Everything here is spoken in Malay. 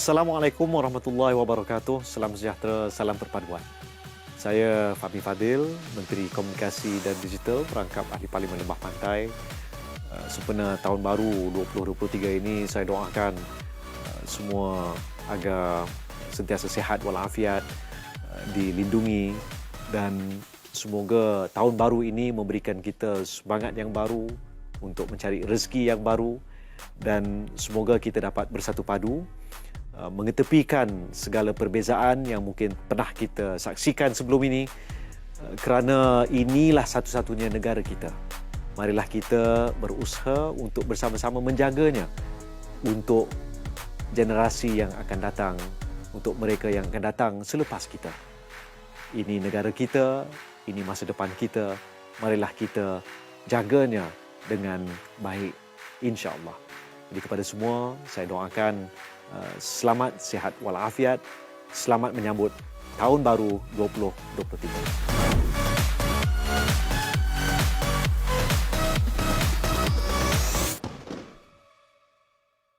Assalamualaikum warahmatullahi wabarakatuh. Salam sejahtera, salam perpaduan. Saya Fahmi Fadil, Menteri Komunikasi dan Digital, Perangkap Ahli Parlimen Lembah Pantai. Sempena Tahun Baru 2023 ini, saya doakan semua agar sentiasa sihat walafiat, dilindungi, dan semoga tahun baru ini memberikan kita semangat yang baru untuk mencari rezeki yang baru, dan semoga kita dapat bersatu padu, mengetepikan segala perbezaan yang mungkin pernah kita saksikan sebelum ini, kerana inilah satu-satunya negara kita. Marilah kita berusaha untuk bersama-sama menjaganya untuk generasi yang akan datang, untuk mereka yang akan datang selepas kita. Ini negara kita, ini masa depan kita. Marilah kita jaganya dengan baik, insya-Allah. Jadi kepada semua, saya doakan selamat, sihat walafiat, selamat menyambut Tahun Baru 2023.